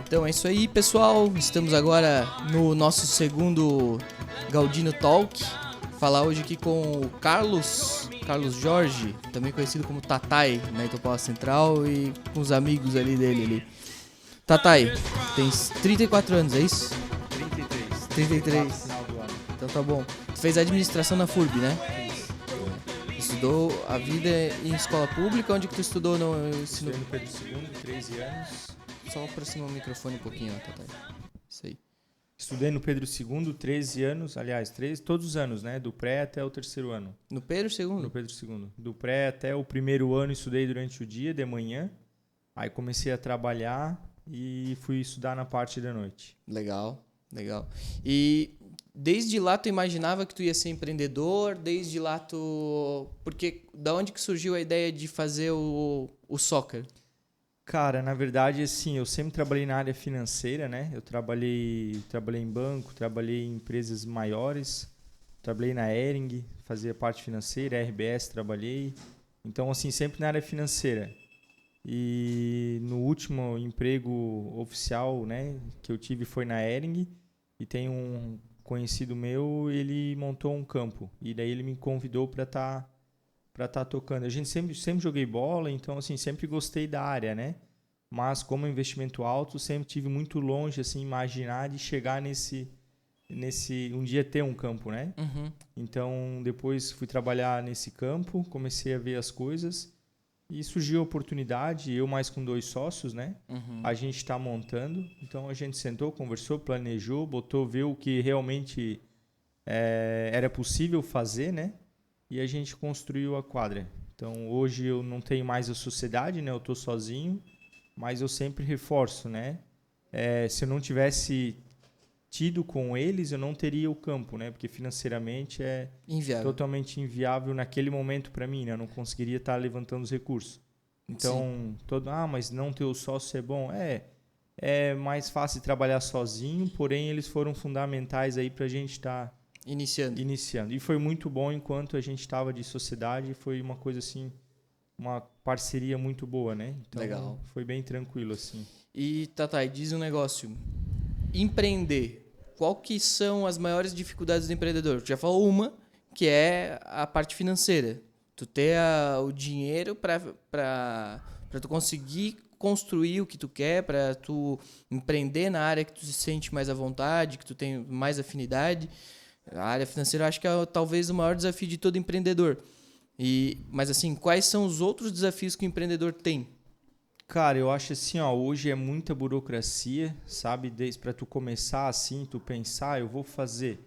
Então é isso aí, pessoal. Estamos agora no nosso segundo Galdino Talk. Falar hoje aqui com o Carlos Jorge, também conhecido como Tatai na Itopava Central, e com os amigos ali dele ali. Tatai, tens 34 anos, é isso? 33. Final do ano. Então tá bom. Tu fez administração na FURB, né? Estudou a vida em escola pública? Onde que tu estudou no ensino? Estudei no Pedro II, 13 anos. Só aproxima o microfone um pouquinho, ó, Tatai. Isso aí. Estudei no Pedro II, 13 anos, aliás, todos os anos, né? Do pré até o terceiro ano. No Pedro II? No Pedro II. Do pré até o primeiro ano estudei durante o dia, de manhã. Aí comecei a trabalhar e fui estudar na parte da noite. Legal. E desde lá tu imaginava que tu ia ser empreendedor? Desde lá tu... Porque da onde que surgiu a ideia de fazer o soccer? Cara, na verdade, assim, eu sempre trabalhei na área financeira, né? Eu trabalhei em banco, trabalhei em empresas maiores, trabalhei na Hering, fazia parte financeira, RBS trabalhei. Então, assim, sempre na área financeira. E no último emprego oficial, né, que eu tive foi na Hering, e tem um conhecido meu, ele montou um campo, e daí ele me convidou para tá tocando. A gente sempre joguei bola, então assim, sempre gostei da área, né? Mas como investimento alto, sempre tive muito longe assim imaginar de chegar nesse um dia ter um campo, né? Uhum. Então, depois fui trabalhar nesse campo, comecei a ver as coisas e surgiu a oportunidade, eu mais com 2 sócios, né? Uhum. A gente está montando, então a gente sentou, conversou, planejou, viu o que realmente era possível fazer, né? E a gente construiu a quadra. Então, hoje eu não tenho mais a sociedade, né? Eu estou sozinho, mas eu sempre reforço, né? Se eu não tivesse tido com eles, eu não teria o campo, né? Porque financeiramente é Inviável. totalmente inviável naquele momento para mim, né? Eu não conseguiria estar levantando os recursos. Então, mas não ter o sócio é bom? É mais fácil trabalhar sozinho, porém eles foram fundamentais aí para a gente estar iniciando. E foi muito bom enquanto a gente estava de sociedade, foi uma coisa assim, uma parceria muito boa, né? Então, legal. Foi bem tranquilo assim. E, Tatai, diz um negócio. Empreender, qual que são as maiores dificuldades do empreendedor? Tu já falou uma, que é a parte financeira. Tu ter o dinheiro para tu conseguir construir o que tu quer, para tu empreender na área que tu se sente mais à vontade, que tu tem mais afinidade. A área financeira eu acho que é talvez o maior desafio de todo empreendedor. Mas assim, quais são os outros desafios que o empreendedor tem? Cara, eu acho assim, hoje é muita burocracia, sabe? Para tu começar assim, tu pensar, eu vou fazer.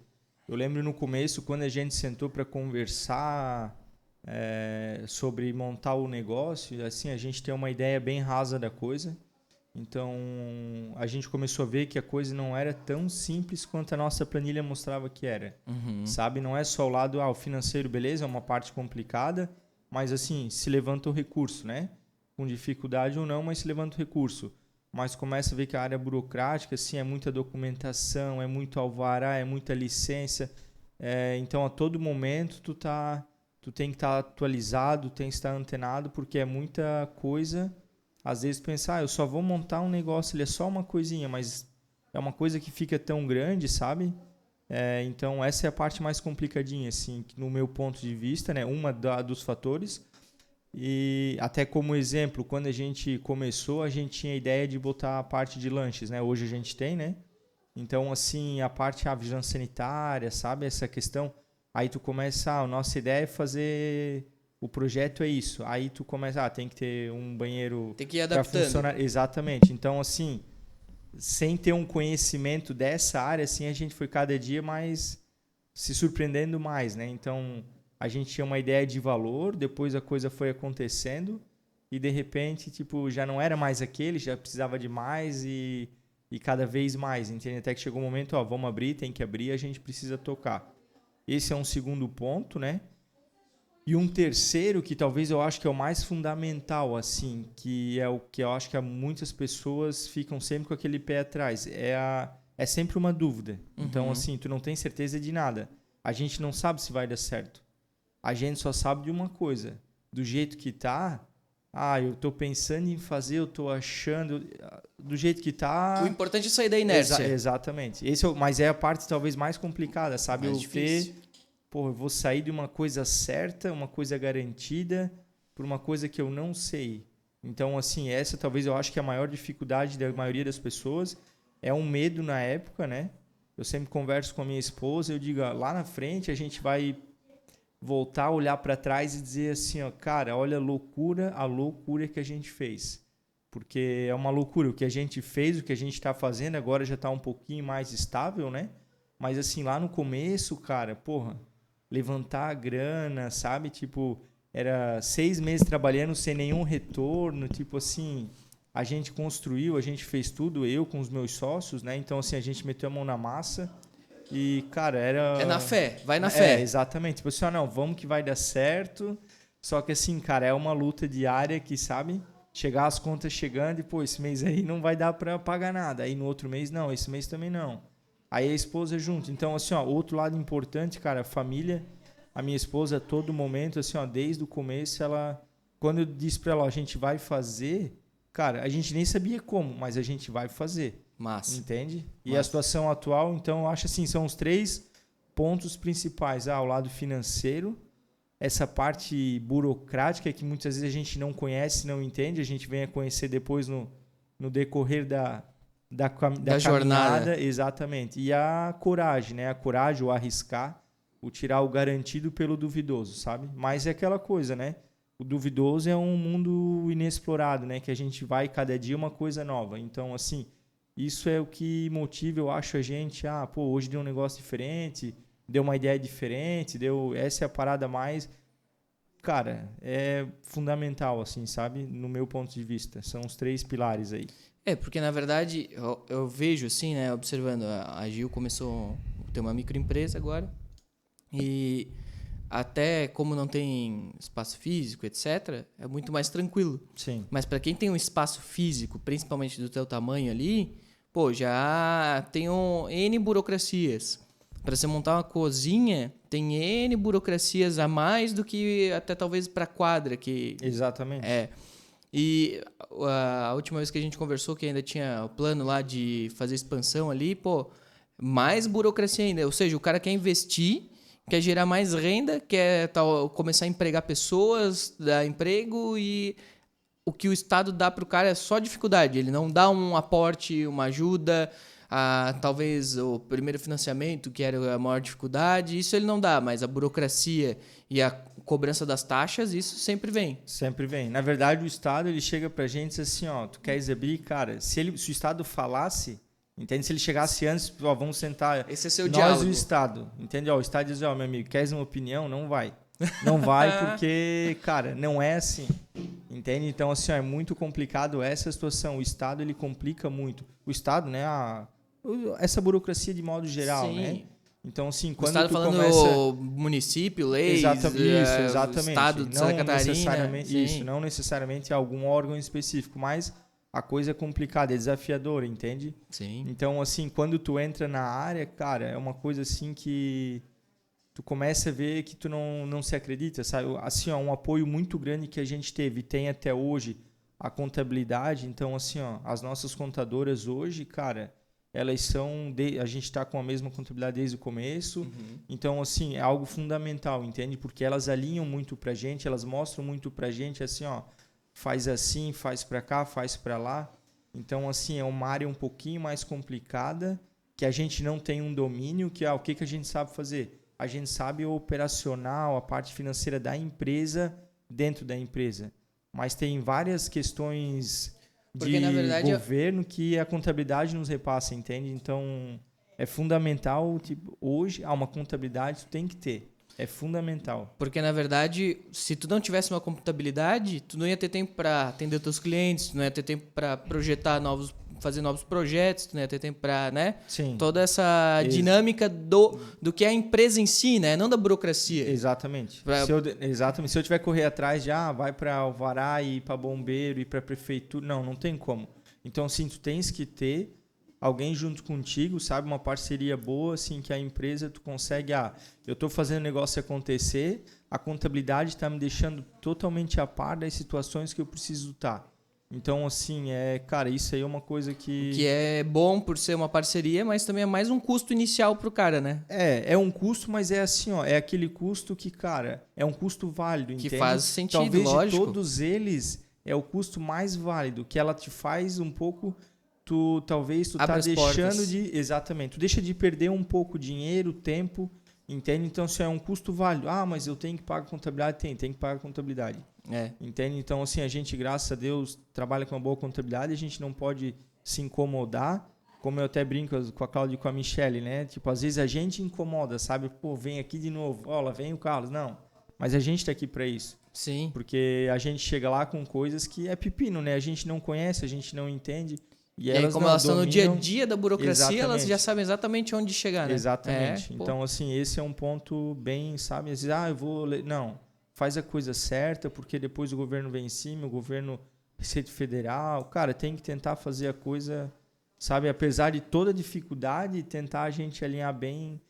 Eu lembro no começo, quando a gente sentou para conversar sobre montar o negócio, assim, a gente tem uma ideia bem rasa da coisa. Então, a gente começou a ver que a coisa não era tão simples quanto a nossa planilha mostrava que era. Uhum. Sabe? Não é só o lado, o financeiro, beleza, é uma parte complicada, mas assim, se levanta o recurso, né? Com dificuldade ou não, mas se levanta o recurso. Mas começa a ver que a área burocrática, assim, é muita documentação, é muito alvará, é muita licença. Então, a todo momento, tu tem que estar atualizado, tem que estar antenado, porque é muita coisa. Às vezes pensar, eu só vou montar um negócio, ele é só uma coisinha, mas é uma coisa que fica tão grande, sabe? Então, essa é a parte mais complicadinha, assim, no meu ponto de vista, né? Dos fatores. E até como exemplo, quando a gente começou, a gente tinha a ideia de botar a parte de lanches, né? Hoje a gente tem, né? Então, assim, a parte da vigilância sanitária, sabe? Essa questão. Aí tu começa, a nossa ideia é fazer... O projeto é isso. Aí tu começa, tem que ter um banheiro tem que ir para adaptando. funcionar. Exatamente. Então, assim, sem ter um conhecimento dessa área, assim, a gente foi cada dia mais se surpreendendo mais, né? Então, a gente tinha uma ideia de valor, depois a coisa foi acontecendo e, de repente, tipo, já não era mais aquele, já precisava de mais e cada vez mais, entende? Até que chegou um momento, vamos abrir, tem que abrir, a gente precisa tocar. Esse é um segundo ponto, né? E um terceiro, que talvez eu acho que é o mais fundamental, assim, que é o que eu acho que muitas pessoas ficam sempre com aquele pé atrás, é sempre uma dúvida. Uhum. Então, assim, tu não tem certeza de nada. A gente não sabe se vai dar certo. A gente só sabe de uma coisa. Do jeito que tá, eu tô pensando em fazer, eu tô achando do jeito que tá. O importante é sair da inércia. Exatamente. Mas é a parte talvez mais complicada, sabe? Mais difícil. Eu vou sair de uma coisa certa, uma coisa garantida, por uma coisa que eu não sei. Então, assim, essa talvez eu acho que é a maior dificuldade da maioria das pessoas. É um medo na época, né? Eu sempre converso com a minha esposa, eu digo, lá na frente a gente vai voltar a olhar para trás e dizer assim, ó, cara, olha a loucura que a gente fez. Porque é uma loucura. O que a gente fez, o que a gente está fazendo, agora já está um pouquinho mais estável, né? Mas assim, lá no começo, cara, levantar a grana, sabe? Tipo, era 6 meses trabalhando sem nenhum retorno, tipo assim, a gente construiu, a gente fez tudo, eu com os meus sócios, né? Então, assim, a gente meteu a mão na massa e, cara, era... É na fé, vai na fé. Exatamente. Tipo assim, não, vamos que vai dar certo. Só que, assim, cara, é uma luta diária que, sabe, chegar as contas chegando e, esse mês aí não vai dar para pagar nada. Aí no outro mês, não, esse mês também não. Aí a esposa junto. Então, assim, outro lado importante, cara, a família. A minha esposa, a todo momento, assim, desde o começo, quando eu disse para ela, a gente vai fazer, cara, a gente nem sabia como, mas a gente vai fazer. Massa. Entende? E a situação atual, então, eu acho assim, são os 3 pontos principais. O lado financeiro, essa parte burocrática que muitas vezes a gente não conhece, não entende, a gente vem a conhecer depois no decorrer da jornada. Exatamente. E a coragem, né? A coragem, o arriscar, o tirar o garantido pelo duvidoso, sabe? Mas é aquela coisa, né? O duvidoso é um mundo inexplorado, né? Que a gente vai cada dia uma coisa nova. Então, assim, isso é o que motiva, eu acho, a gente. Hoje deu um negócio diferente, deu uma ideia diferente, essa é a parada mais... Cara, é fundamental, assim, sabe? No meu ponto de vista. São os 3 pilares aí. Porque na verdade, eu vejo assim, né? Observando, a Gil começou a ter uma microempresa agora. E até como não tem espaço físico, etc., é muito mais tranquilo. Sim. Mas para quem tem um espaço físico, principalmente do teu tamanho ali, já tem N burocracias. Para você montar uma cozinha, tem N burocracias a mais do que até talvez para quadra. Exatamente. E a última vez que a gente conversou, que ainda tinha o plano lá de fazer expansão ali, mais burocracia ainda. Ou seja, o cara quer investir, quer gerar mais renda, quer começar a empregar pessoas, dar emprego, e o que o Estado dá para o cara é só dificuldade. Ele não dá um aporte, uma ajuda, talvez o primeiro financiamento, que era a maior dificuldade, isso ele não dá, mas a burocracia e a cobrança das taxas, isso sempre vem. Sempre vem. Na verdade, o Estado ele chega para a gente e diz assim, tu queres abrir? Cara, se o Estado falasse... Entende? Se ele chegasse antes, vamos sentar... Esse é seu diálogo. Nós e o Estado. Entende? O Estado diz, meu amigo, queres uma opinião? Não vai. Não vai porque, cara, não é assim. Entende? Então, assim, é muito complicado essa situação. O Estado, ele complica muito. O Estado, né? Essa burocracia de modo geral, Sim. né? Então, assim, quando o Estado tu falando começa... município, leis, exatamente. Estado de Santa Catarina. Isso, não necessariamente algum órgão específico, mas... A coisa é complicada, é desafiadora, entende? Sim. Então, assim, quando tu entra na área, cara, é uma coisa assim que tu começa a ver que tu não se acredita, sabe? Assim, um apoio muito grande que a gente teve e tem até hoje a contabilidade. Então, assim, as nossas contadoras hoje, cara, elas são... a gente está com a mesma contabilidade desde o começo. Uhum. Então, assim, é algo fundamental, entende? Porque elas alinham muito pra gente, elas mostram muito pra gente, assim, faz assim, faz para cá, faz para lá. Então, assim, é uma área um pouquinho mais complicada, que a gente não tem um domínio, que o que a gente sabe fazer? A gente sabe o operacional, a parte financeira da empresa, dentro da empresa. Mas tem várias questões de governo que a contabilidade nos repassa, entende? Então, é fundamental, hoje, uma contabilidade tu tem que ter. É fundamental. Porque, na verdade, se tu não tivesse uma contabilidade, tu não ia ter tempo para atender os teus clientes, tu não ia ter tempo para projetar fazer novos projetos, tu não ia ter tempo para, né? Sim. Toda essa dinâmica do que é a empresa em si, né? Não da burocracia. Exatamente. Exatamente. Se eu tiver que correr atrás de, vai para alvará, ir para bombeiro, ir para prefeitura, não tem como. Então, sim, tu tens que ter alguém junto contigo, sabe? Uma parceria boa, assim, que a empresa tu consegue, eu estou fazendo o negócio acontecer, a contabilidade está me deixando totalmente a par das situações que eu preciso estar. Então, assim, cara, isso aí é uma coisa que... Que é bom por ser uma parceria, mas também é mais um custo inicial pro cara, né? É um custo, mas é assim, ó, é aquele custo que, cara, é um custo válido, Que entende? faz sentido, Talvez lógico. de todos eles, é o custo mais válido, que ela te faz um pouco, tu Abre tá as deixando portas. exatamente, tu deixa de perder um pouco dinheiro, tempo, entende? Então, se é um custo válido, mas eu tenho que pagar a contabilidade, tem que pagar a contabilidade. Entende? Então, assim, a gente, graças a Deus, trabalha com uma boa contabilidade, a gente não pode se incomodar, como eu até brinco com a Cláudia e com a Michelle, né? Tipo, às vezes a gente incomoda, sabe? Pô, vem aqui de novo, lá vem o Carlos. Não, mas a gente tá aqui para isso. Sim. Porque a gente chega lá com coisas que é pepino, né? A gente não conhece, a gente não entende. E aí, como elas estão no dia a dia da burocracia, exatamente. Elas já sabem exatamente onde chegar, né? Exatamente. Então, assim, esse é um ponto bem, sabe? Às vezes, eu vou... Não, faz a coisa certa, porque depois o governo vem em cima, o governo Receita Federal. Cara, tem que tentar fazer a coisa, sabe? Apesar de toda a dificuldade, tentar a gente alinhar bem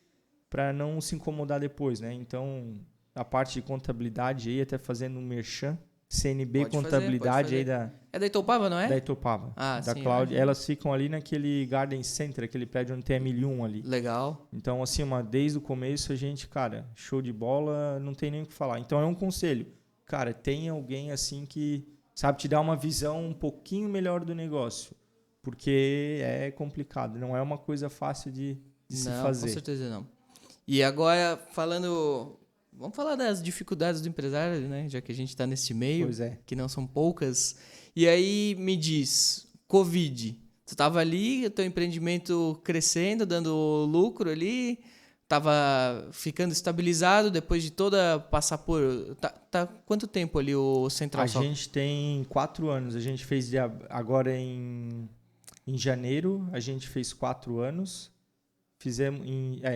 para não se incomodar depois, né? Então, a parte de contabilidade aí, até fazendo um merchan, CNB Pode Contabilidade fazer. aí da... É da Itopava, não é? Da Itopava. Da sim, Cláudia. Elas ficam ali naquele Garden Center, aquele prédio onde tem a 1001 ali. Legal. Então, assim, desde o começo a gente, cara, show de bola, não tem nem o que falar. Então, é um conselho. Cara, tem alguém assim que, sabe, te dá uma visão um pouquinho melhor do negócio. Porque é complicado, não é uma coisa fácil de se fazer. Com certeza não. E agora, vamos falar das dificuldades do empresário, né? Já que a gente está nesse meio, que não são poucas. E aí, me diz, Covid. Tu estava ali, o teu empreendimento crescendo, dando lucro ali, estava ficando estabilizado depois de passar por... Tá quanto tempo ali o Central Soccer? A gente tem 4 anos. A gente fez agora em janeiro, a gente fez 4 anos. Fizemos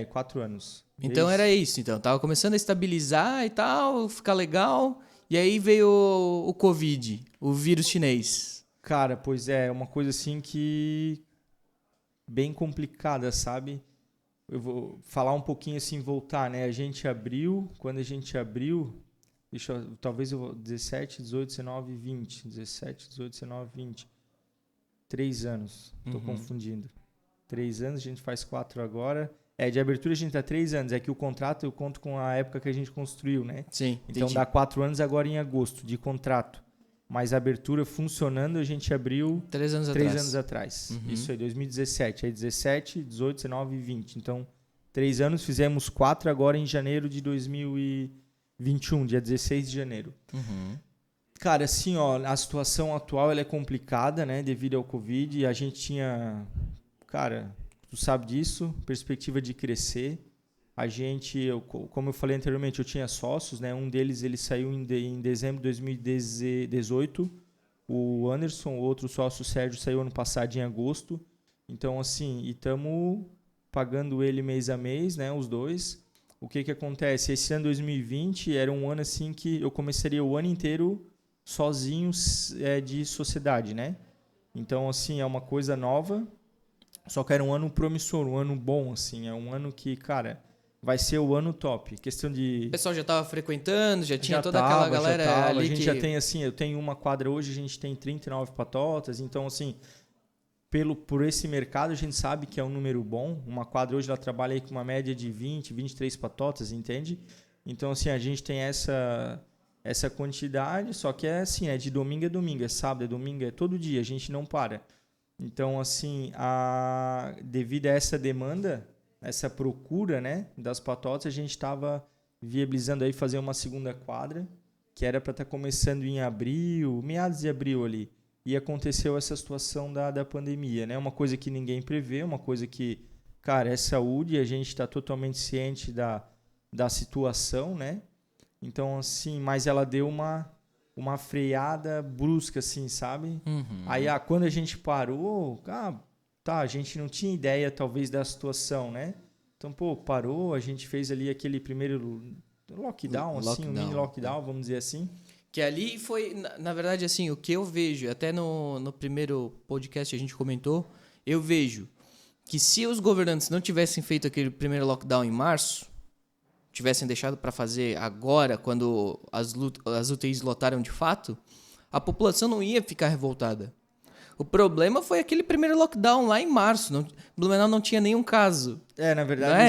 4 anos. Então era isso. Então, tava começando a estabilizar e tal, ficar legal. E aí veio o Covid, o vírus chinês. Cara, pois é uma coisa assim que bem complicada, sabe? Eu vou falar um pouquinho assim, voltar, né? Quando a gente abriu, talvez 17, 18, 19, 20. 17, 18, 19, 20. 3 anos. Tô confundindo. 3 anos, a gente faz 4 agora. De abertura a gente tá 3 anos. É que o contrato eu conto com a época que a gente construiu, né? Sim, então entendi. Dá 4 anos agora em agosto de contrato. Mas a abertura funcionando, a gente abriu 3 anos atrás. Isso aí, 2017. Aí 17, 18, 19 e 20. Então, 3 anos, fizemos 4 agora em janeiro de 2021, dia 16 de janeiro. Cara, assim, a situação atual ela é complicada, né? Devido ao Covid. A gente tinha, cara, tu sabe disso, perspectiva de crescer. Como eu falei anteriormente, eu tinha sócios, né? Um deles ele saiu em dezembro de 2018. O Anderson, o outro sócio, o Sérgio, saiu ano passado em agosto. Então, assim, e estamos pagando ele mês a mês, né? Os dois. O que acontece? Esse ano 2020 era um ano assim que eu começaria o ano inteiro sozinho de sociedade, né? Então, assim, é uma coisa nova. Só que era um ano promissor, um ano bom, assim. É um ano que, cara, vai ser o ano top. Questão de... O pessoal já estava frequentando, já tinha toda aquela galera ali a gente já tem, assim, eu tenho uma quadra hoje, a gente tem 39 patotas. Então, assim, por esse mercado, a gente sabe que é um número bom. Uma quadra hoje, ela trabalha aí com uma média de 20, 23 patotas, entende? Então, assim, a gente tem essa quantidade, só que é assim, de domingo a domingo, é sábado, é domingo, é todo dia, a gente não para. Então, assim, devido a essa demanda, essa procura, né, das patotas, a gente estava viabilizando aí fazer uma segunda quadra, que era para estar começando em abril, meados de abril ali. E aconteceu essa situação da pandemia, né? Uma coisa que ninguém prevê, uma coisa que, cara, é saúde, a gente está totalmente ciente da situação, né? Então, assim, mas ela deu uma freada brusca, assim, sabe? Aí, quando a gente parou, a gente não tinha ideia, talvez, da situação, né? Então, parou, a gente fez ali aquele primeiro lockdown, assim, um mini lockdown, vamos dizer assim. Que ali foi, na verdade, assim, o que eu vejo, até no primeiro podcast a gente comentou, eu vejo que se os governantes não tivessem feito aquele primeiro lockdown em março, tivessem deixado para fazer agora, quando as UTIs lotaram de fato, a população não ia ficar revoltada. O problema foi aquele primeiro lockdown lá em março. Blumenau não tinha nenhum caso. Na verdade,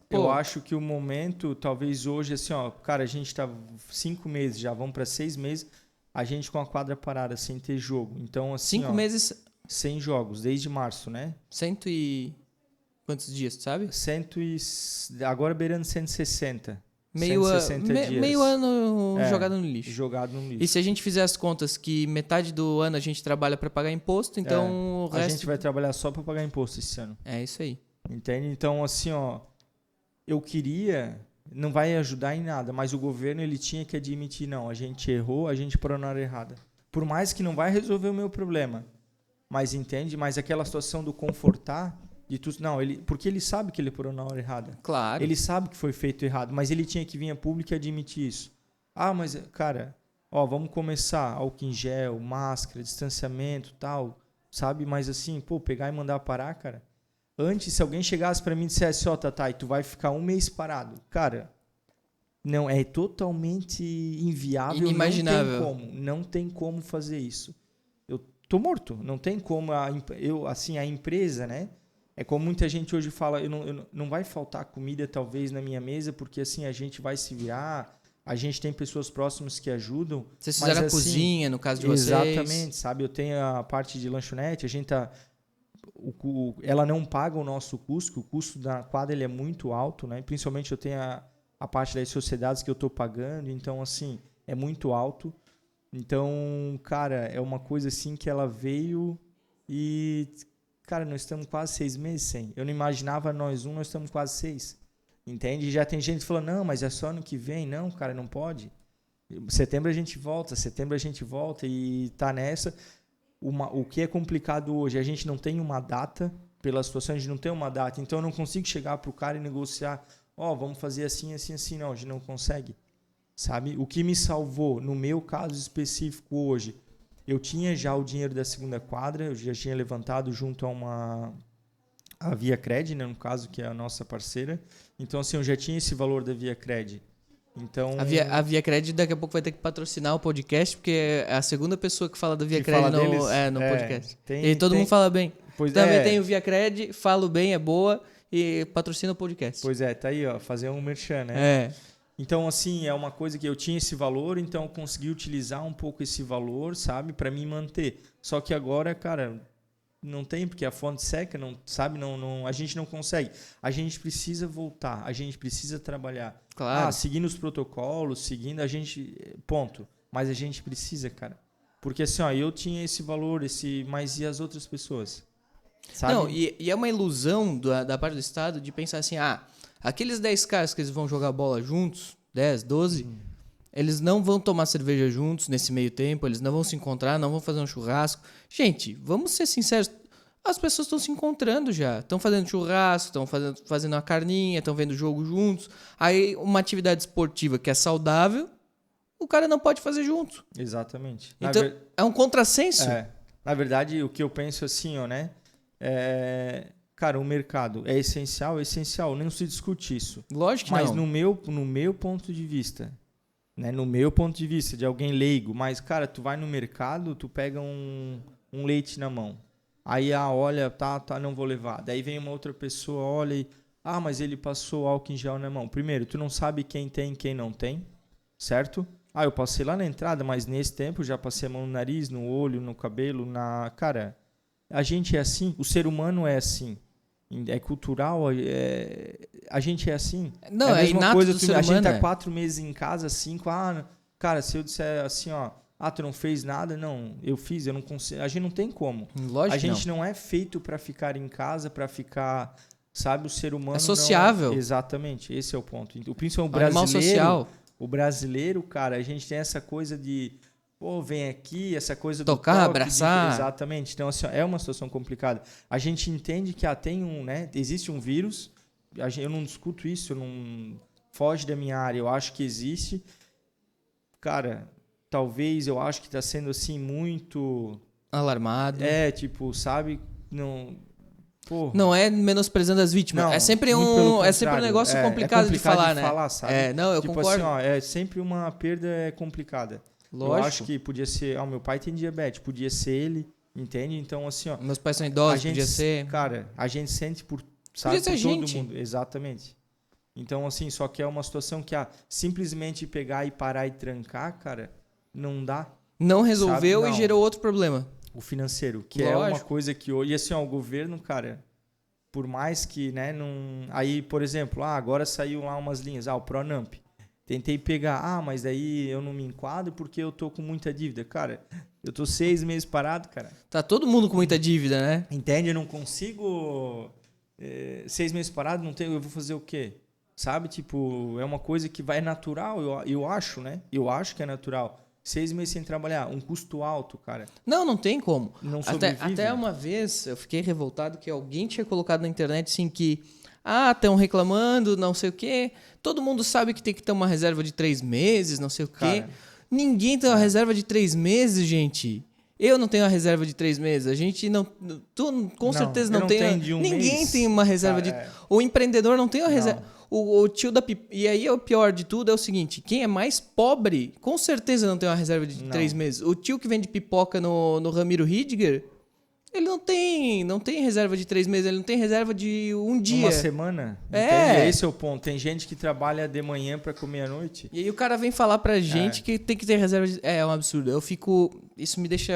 eu acho que o momento, talvez hoje, assim, ó, cara, a gente tá 5 meses, já vamos para 6 meses, a gente com a quadra parada, sem ter jogo. Então, assim, 5 meses... Sem jogos, desde março, né? Quantos dias, tu sabe? Agora beirando 160. Meio 160 dias. Meio ano jogado no lixo. Jogado no lixo. E se a gente fizer as contas que metade do ano a gente trabalha para pagar imposto, então o resto... A gente vai trabalhar só para pagar imposto esse ano. É isso aí. Entende? Então, assim, ó, eu queria... Não vai ajudar em nada, mas o governo ele tinha que admitir, não, a gente errou, a gente parou na hora errada. Por mais que não vai resolver o meu problema, mas entende? Mas aquela situação do confortar... porque ele sabe que ele parou na hora errada. Claro. Ele sabe que foi feito errado, mas ele tinha que vir a público e admitir isso. Mas, cara, vamos começar. Álcool em gel, máscara, distanciamento, tal, sabe? Mas assim, pegar e mandar parar, cara. Antes, se alguém chegasse para mim e dissesse, Tatá, tu vai ficar 1 mês parado. Cara, não, é totalmente inviável. Inimaginável. Não tem como fazer isso. Eu tô morto. Não tem como. A empresa, né? É como muita gente hoje fala, não vai faltar comida talvez na minha mesa, porque assim a gente vai se virar, a gente tem pessoas próximas que ajudam. Vocês fizeram a cozinha, no caso de vocês. Exatamente, sabe? Eu tenho a parte de lanchonete, a gente ela não paga o nosso custo, o custo da quadra ele é muito alto, né? Principalmente eu tenho a parte das sociedades que eu estou pagando, então assim, é muito alto. Então, cara, é uma coisa assim que ela veio e... Cara, nós estamos quase 6 meses sem. Eu não imaginava nós estamos quase 6. Entende? E já tem gente falando, não, mas é só ano que vem. Não, cara, não pode. Setembro a gente volta e tá nessa. O que é complicado hoje, a gente não tem uma data, pela situação a gente não tem uma data, então eu não consigo chegar pro cara e negociar, vamos fazer assim, assim, assim. Não, a gente não consegue. Sabe? O que me salvou, no meu caso específico hoje, eu tinha já o dinheiro da segunda quadra, eu já tinha levantado junto a ViaCred, né, no caso, que é a nossa parceira. Então, assim, eu já tinha esse valor da ViaCred. Então, a ViaCred daqui a pouco vai ter que patrocinar o podcast, porque é a segunda pessoa que fala da ViaCred no podcast. E todo mundo fala bem. Também tem o ViaCred, falo bem, é boa, e patrocina o podcast. Pois é, tá aí, fazer um merchan, né? Então, assim, é uma coisa que eu tinha esse valor, então eu consegui utilizar um pouco esse valor, sabe, para me manter. Só que agora, cara, não tem, porque a fonte seca, não, sabe, não, a gente não consegue. A gente precisa voltar, a gente precisa trabalhar. Claro. Seguindo os protocolos, seguindo, a gente, ponto. Mas a gente precisa, cara. Porque assim, eu tinha esse valor, mas e as outras pessoas? Sabe? Não, e é uma ilusão da parte do Estado de pensar assim, aqueles 10 caras que eles vão jogar bola juntos, 10, 12, eles não vão tomar cerveja juntos nesse meio tempo, eles não vão se encontrar, não vão fazer um churrasco. Gente, vamos ser sinceros, as pessoas estão se encontrando já, estão fazendo churrasco, estão fazendo uma carninha, estão vendo jogo juntos. Aí uma atividade esportiva que é saudável, o cara não pode fazer junto. Exatamente. Então, é um contrassenso. Na verdade, o que eu penso assim, né? Cara, o mercado é essencial, não se discute isso. Lógico que mas não. Mas no meu ponto de vista, né? No meu ponto de vista, de alguém leigo, mas, cara, tu vai no mercado, tu pega um leite na mão. Aí, olha, tá, não vou levar. Daí vem uma outra pessoa, olha e... mas ele passou álcool em gel na mão. Primeiro, tu não sabe quem tem e quem não tem, certo? Eu passei lá na entrada, mas nesse tempo já passei a mão no nariz, no olho, no cabelo, Cara, a gente é assim, o ser humano é assim. É cultural, a gente é assim. Não, é a mesma inato coisa, do ser a gente humano, tá 4 meses em casa, 5, cara, se eu disser assim, tu não fez nada, não, eu fiz, eu não consigo, a gente não tem como. Lógico. A gente não é feito para ficar em casa, para ficar, sabe, o ser humano é sociável. Não, exatamente, esse é o ponto. O principal animal social. O brasileiro, cara, a gente tem essa coisa de vem aqui, essa coisa tocar, do toque, abraçar. Exatamente. Então, assim, é uma situação complicada. A gente entende que tem existe um vírus, eu não discuto isso, eu não foge da minha área, eu acho que existe. Cara, talvez eu acho que está sendo assim muito alarmado. Sabe, não. porra. Não é menosprezando as vítimas. Não, é sempre muito pelo um contrário. negócio complicado de falar, né? Sabe? Não, eu tipo concordo. assim, ó, é sempre uma perda complicada. Lógico. Eu acho que podia ser... meu pai tem diabetes, podia ser ele, entende? Então, assim, ó... Meus pais são idosos, podia ser... Cara, a gente sente por... Sabe, Podia ser por todo gente. mundo. Exatamente. Então, assim, só que é uma situação que simplesmente pegar e parar e trancar, cara, não dá. Não resolveu sabe? E gerou outro problema. O financeiro, que Lógico. é uma coisa que hoje... E assim, ó, o governo, cara, por mais que, né, não... Aí, por exemplo, agora saiu lá umas linhas, o Pronamp. Tentei pegar, mas daí eu não me enquadro porque eu tô com muita dívida. Cara, eu tô 6 meses parado, cara. Tá todo mundo com muita dívida, né? Entende? Eu não consigo... 6 meses parado, não tenho, eu vou fazer o quê? Sabe? Tipo, é uma coisa que vai natural, eu acho, né? Eu acho que é natural. 6 meses sem trabalhar, um custo alto, cara. Não tem como. Não sobrevive. Até uma vez eu fiquei revoltado que alguém tinha colocado na internet assim que estão reclamando, não sei o quê. Todo mundo sabe que tem que ter uma reserva de 3 meses, não sei o quê. Cara, Ninguém tem uma reserva de 3 meses, gente. Eu não tenho uma reserva de 3 meses. A gente não... Tu com certeza não tem. Ninguém mês. tem uma reserva de... O empreendedor não tem uma reserva... O tio da... E aí o pior de tudo é o seguinte. Quem é mais pobre, com certeza não tem uma reserva de 3 meses. O tio que vende pipoca no Ramiro Ridger... Ele não tem reserva de 3 meses, ele não tem reserva de um dia. Uma semana? É. Esse é o ponto. Tem gente que trabalha de manhã para comer à noite. E aí o cara vem falar pra gente que tem que ter reserva de... É um absurdo. Isso me deixa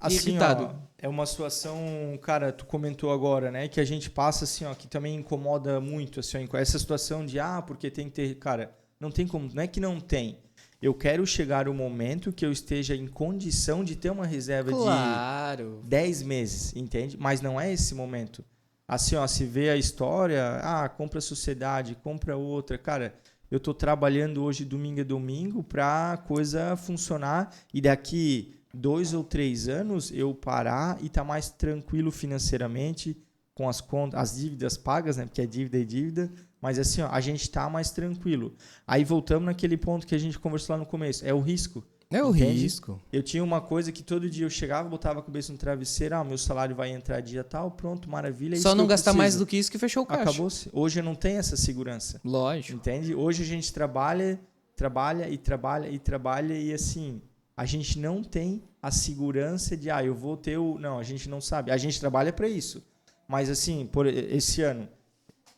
irritado. Ó, é uma situação, cara, tu comentou agora, né? Que a gente passa assim, ó, que também incomoda muito, assim, com essa situação de, porque tem que ter... Cara, não tem como... Não é que não tem. Eu quero chegar o momento que eu esteja em condição de ter uma reserva de 10 meses, entende? Mas não é esse momento. Assim, ó, se vê a história, compra sociedade, compra outra. Cara, eu estou trabalhando hoje domingo a domingo para a coisa funcionar e daqui 2 ou 3 anos eu parar e estar mais tranquilo financeiramente com as contas, as dívidas pagas, né? Porque é dívida. Mas assim, ó, a gente está mais tranquilo. Aí voltamos naquele ponto que a gente conversou lá no começo. É o risco. É o risco. Eu tinha uma coisa que todo dia eu chegava, botava a cabeça no travesseiro. Meu salário vai entrar dia tal, pronto, maravilha. Só não gastar mais do que isso que fechou o caixa. Acabou-se. Hoje eu não tenho essa segurança. Lógico. Entende? Hoje a gente trabalha e assim, a gente não tem a segurança de, eu vou ter o... Não, a gente não sabe. A gente trabalha para isso. Mas assim, por esse ano...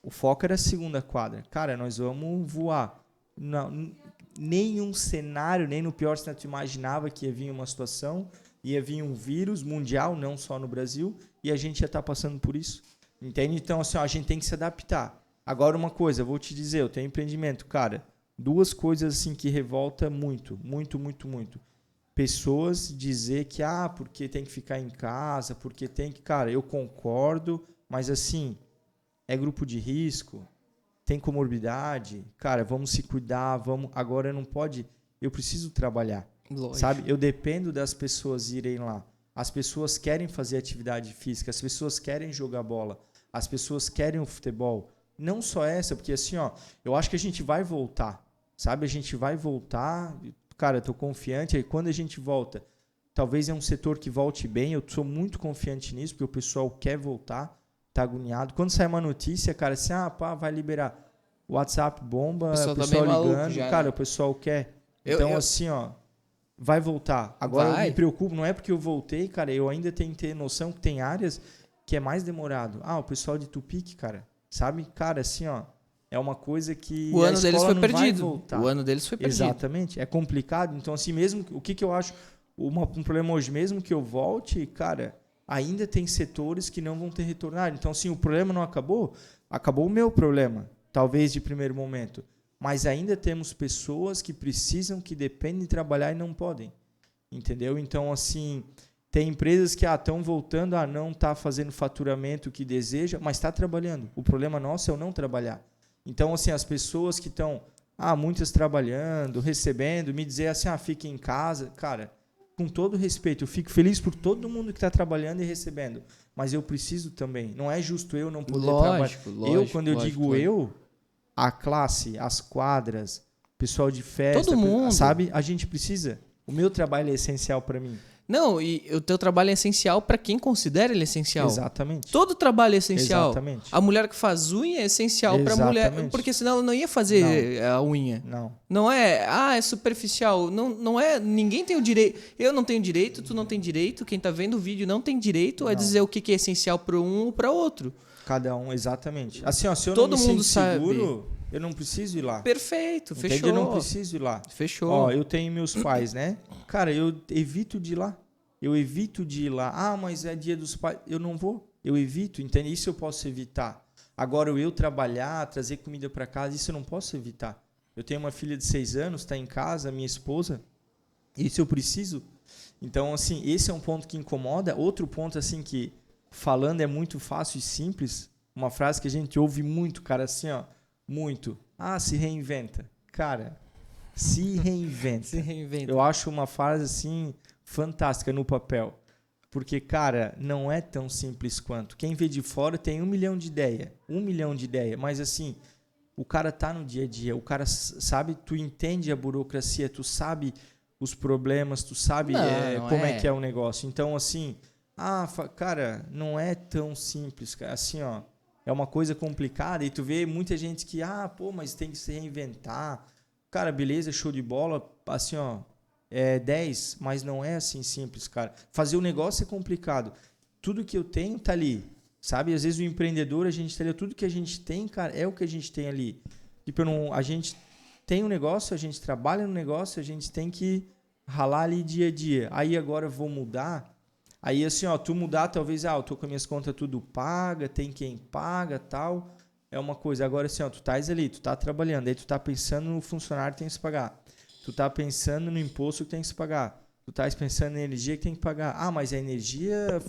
O foco era a segunda quadra. Cara, nós vamos voar. Não, nenhum cenário, nem no pior cenário, tu imaginava que ia vir uma situação, ia vir um vírus mundial, não só no Brasil, e a gente ia estar passando por isso. Entende? Então, assim, a gente tem que se adaptar. Agora, uma coisa, eu vou te dizer, eu tenho empreendimento. Cara, 2 coisas assim que revolta muito. Pessoas dizer que, porque tem que ficar em casa, porque tem que... Cara, eu concordo, mas assim... É grupo de risco, tem comorbidade, cara, vamos se cuidar, agora não pode, eu preciso trabalhar, lógico. Sabe? Eu dependo das pessoas irem lá, as pessoas querem fazer atividade física, as pessoas querem jogar bola, as pessoas querem o futebol, não só essa, porque assim, eu acho que a gente vai voltar, sabe? A gente vai voltar, cara, eu tô confiante, aí quando a gente volta, talvez é um setor que volte bem, eu sou muito confiante nisso, porque o pessoal quer voltar, tá agoniado. Quando sai uma notícia, cara, assim, vai liberar. O WhatsApp bomba, o pessoal tá ligando, já, cara, né? O pessoal quer. Então, assim, vai voltar. Agora eu me preocupo, não é porque eu voltei, cara, eu ainda tenho que ter noção que tem áreas que é mais demorado. O pessoal de Tupic, cara, sabe? Cara, assim, é uma coisa que o ano deles foi perdido. O ano deles foi perdido. Exatamente. É complicado. Então, assim, mesmo, o que eu acho, um problema hoje, mesmo que eu volte, cara, ainda tem setores que não vão ter retornado. Então, assim, o problema não acabou. Acabou o meu problema, talvez de primeiro momento. Mas ainda temos pessoas que precisam, que dependem de trabalhar e não podem. Entendeu? Então, assim, tem empresas que estão voltando a não estar fazendo faturamento que deseja, mas está trabalhando. O problema nosso é o não trabalhar. Então, assim, as pessoas que estão, muitas trabalhando, recebendo, me dizer assim, fique em casa. Cara, com todo respeito, eu fico feliz por todo mundo que está trabalhando e recebendo. Mas eu preciso também. Não é justo eu não poder trabalhar. Quando eu digo eu, a classe, as quadras, pessoal de festa, todo mundo, sabe? A gente precisa. O meu trabalho é essencial para mim. Não, e o teu trabalho é essencial para quem considera ele essencial. Exatamente. Todo trabalho é essencial. Exatamente. A mulher que faz unha é essencial para a mulher, porque senão ela não ia fazer a unha. Não é, é superficial. Não é, ninguém tem o direito. Eu não tenho direito, tu não tem direito, quem tá vendo o vídeo não tem direito a dizer o que é essencial para um ou para outro. Cada um, exatamente. Assim, ó, se eu Todo não me mundo sinto sabe. seguro, eu não preciso ir lá. Perfeito, Entende? fechou. Eu não preciso ir lá. Fechou. Ó, eu tenho meus pais, né? Cara, eu evito de ir lá. Eu evito de ir lá. Ah, mas é dia dos pais. Eu não vou. Eu evito, entende? Isso eu posso evitar. Agora, eu trabalhar, trazer comida para casa, isso eu não posso evitar. Eu tenho uma filha de 6 anos, está em casa, minha esposa. Isso eu preciso. Então, assim, esse é um ponto que incomoda. Outro ponto, assim, que falando é muito fácil e simples. Uma frase que a gente ouve muito, cara, assim, ó. Muito. Ah, se reinventa. Cara, se reinventa. Se reinventa. Eu acho uma frase, assim, fantástica no papel. Porque, cara, não é tão simples quanto. Quem vê de fora tem 1 milhão de ideias. 1 milhão de ideias. Mas, assim, o cara tá no dia a dia. O cara sabe, tu entende a burocracia, tu sabe os problemas, tu sabe como é que é o negócio. Então, assim, cara, não é tão simples. Assim, ó, é uma coisa complicada. E tu vê muita gente que, mas tem que se reinventar. Cara, beleza, show de bola. Assim, ó, 10, mas não é assim simples, cara. Fazer o negócio é complicado. Tudo que eu tenho tá ali, sabe? Às vezes o empreendedor, a gente tá ali, tudo que a gente tem, cara, é o que a gente tem ali. Tipo, a gente tem um negócio, a gente trabalha no negócio, a gente tem que ralar ali dia a dia. Aí agora eu vou mudar. Aí assim, ó, tu mudar, talvez, eu tô com as minhas contas tudo paga, tem quem paga, tal. É uma coisa. Agora assim, ó, tu estás ali, tu tá trabalhando, aí tu tá pensando no funcionário que tem que se pagar. Tu tá pensando no imposto que tem que se pagar. Tu tá pensando na energia que tem que pagar. Mas a energia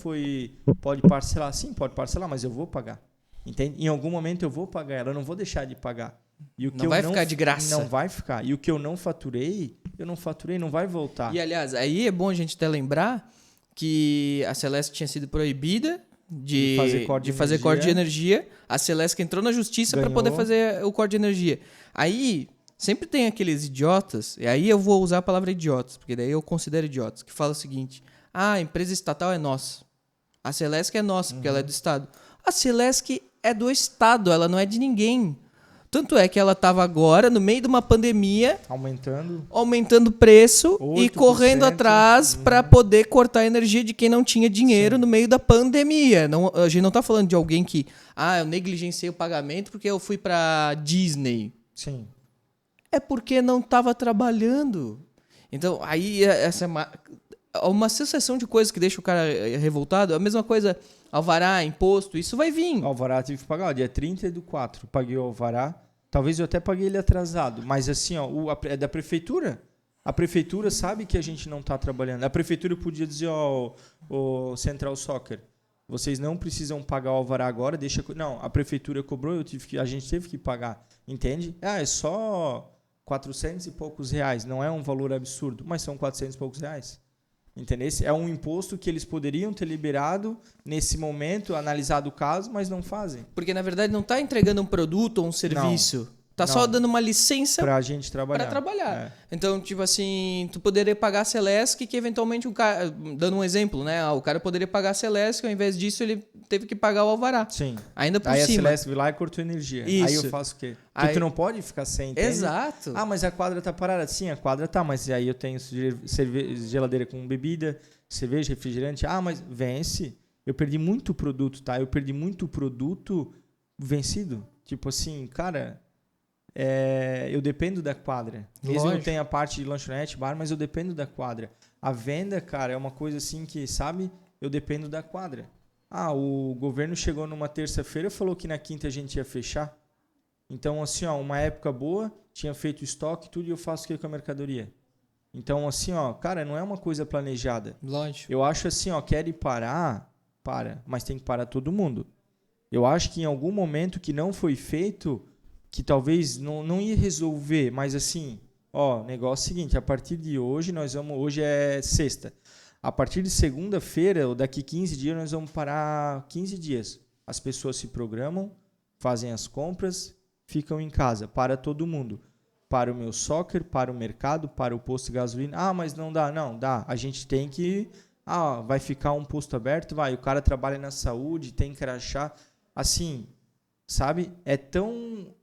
pode parcelar. Sim, pode parcelar, mas eu vou pagar. Entende? Em algum momento eu vou pagar ela, eu não vou deixar de pagar. E o que não vai ficar de graça. Não vai ficar. E o que eu não faturei, não vai voltar. E, aliás, aí é bom a gente até lembrar que a Celesc tinha sido proibida de fazer corte de energia. A Celesc entrou na justiça para poder fazer o corte de energia. Aí, sempre tem aqueles idiotas, e aí eu vou usar a palavra idiotas, porque daí eu considero idiotas, que falam o seguinte, a empresa estatal é nossa. A Celesc é nossa, porque ela é do Estado. A Celesc é do Estado, ela não é de ninguém. Tanto é que ela estava agora, no meio de uma pandemia, aumentando o preço 8%, e correndo atrás para poder cortar a energia de quem não tinha dinheiro. Sim. No meio da pandemia. Não, a gente não está falando de alguém que, eu negligenciei o pagamento porque eu fui para Disney. Sim. É porque não estava trabalhando. Então, aí essa é uma sucessão de coisas que deixa o cara revoltado. A mesma coisa, alvará, imposto, isso vai vir. Alvará tive que pagar, dia 30/4, paguei o alvará. Talvez eu até paguei ele atrasado, mas assim, ó, é da prefeitura. A prefeitura sabe que a gente não está trabalhando. A prefeitura podia dizer, o Central Soccer, vocês não precisam pagar o alvará agora, deixa... Não, a prefeitura cobrou, a gente teve que pagar, entende? É só 400 e poucos reais, não é um valor absurdo, mas são 400 e poucos reais. Entendeu? É um imposto que eles poderiam ter liberado nesse momento, analisado o caso, mas não fazem. Porque, na verdade, não está entregando um produto ou um serviço. Está só dando uma licença para a gente trabalhar. Para trabalhar. Então, tipo assim, tu poderia pagar a Celesc, que eventualmente o cara, dando um exemplo, né? O cara poderia pagar a Celesc, ao invés disso ele teve que pagar o alvará. Sim. Ainda por cima. Aí a Celesc vai lá e cortou energia. Isso. Aí eu faço o quê? Porque tu não pode ficar sem, entende? Exato. Mas a quadra tá parada. Sim, a quadra tá, mas aí eu tenho geladeira com bebida, cerveja, refrigerante. Mas vence. Eu perdi muito produto, tá? Eu perdi muito produto vencido. Tipo assim, cara... eu dependo da quadra. Mesmo eu tenho a parte de lanchonete, bar, mas eu dependo da quadra. A venda, cara, é uma coisa assim que, sabe, eu dependo da quadra. O governo chegou numa terça-feira e falou que na quinta a gente ia fechar. Então, assim, uma época boa, tinha feito estoque, tudo, e eu faço o que com a mercadoria? Então, assim, cara, não é uma coisa planejada. Lógico. Eu acho assim, quer ir parar, mas tem que parar todo mundo. Eu acho que em algum momento que não foi feito... que talvez não ia resolver, mas assim, negócio seguinte, a partir de hoje, hoje é sexta, a partir de segunda-feira, ou daqui 15 dias, nós vamos parar 15 dias. As pessoas se programam, fazem as compras, ficam em casa, para todo mundo. Para o meu soccer, para o mercado, para o posto de gasolina. Mas não dá. Não, dá. A gente tem que vai ficar um posto aberto? Vai, o cara trabalha na saúde, tem crachá. Assim, sabe?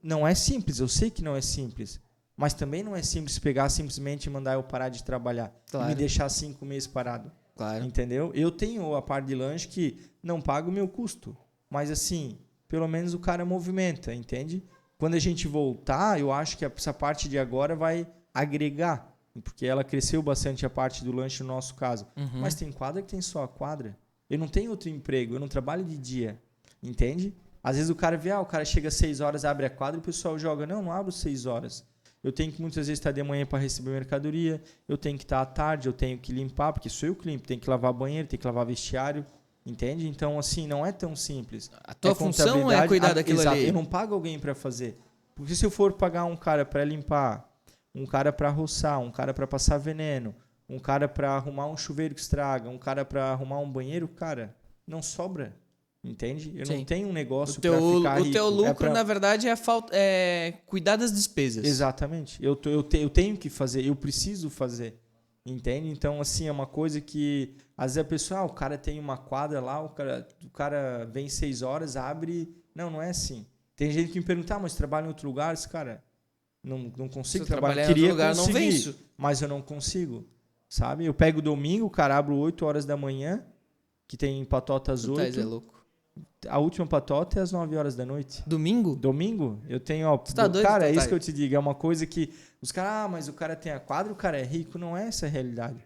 Não é simples, eu sei que não é simples. Mas também não é simples pegar simplesmente e mandar eu parar de trabalhar. Claro. E me deixar 5 meses parado. Claro. Entendeu? Eu tenho a parte de lanche que não paga o meu custo. Mas assim, pelo menos o cara movimenta, entende? Quando a gente voltar, eu acho que essa parte de agora vai agregar. Porque ela cresceu bastante a parte do lanche no nosso caso. Uhum. Mas tem quadra que tem só a quadra. Eu não tenho outro emprego, eu não trabalho de dia. Entende? Às vezes o cara vê, o cara chega às 6 horas, abre a quadra e o pessoal joga. Não abro 6 horas. Eu tenho que muitas vezes estar de manhã para receber mercadoria. Eu tenho que estar à tarde, eu tenho que limpar, porque sou eu que limpo. Tenho que lavar banheiro, tenho que lavar vestiário. Entende? Então, assim, não é tão simples. A tua função é cuidar daquilo exato, ali. Eu não pago alguém para fazer. Porque se eu for pagar um cara para limpar, um cara para roçar, um cara para passar veneno, um cara para arrumar um chuveiro que estraga, um cara para arrumar um banheiro, cara, não sobra. Entende? Eu não tenho um negócio para ficar rico. O teu lucro, na verdade, é cuidar das despesas. Exatamente. Eu tenho que fazer, eu preciso fazer. Entende? Então, assim, é uma coisa que às vezes a pessoa, o cara tem uma quadra lá, o cara vem 6 horas, abre. Não é assim. Tem gente que me pergunta, mas trabalha em outro lugar? Esse cara, não consigo trabalhar. Em outro lugar, não vem isso. Mas eu não consigo. Sabe? Eu pego domingo, o cara abre 8 horas da manhã, que tem patota às 8. É louco. A última patota é às 9 horas da noite. Domingo? Domingo? Eu tenho, tá doido, cara, é isso que eu te digo. É uma coisa que os caras, mas o cara tem a quadra, o cara é rico. Não é essa a realidade.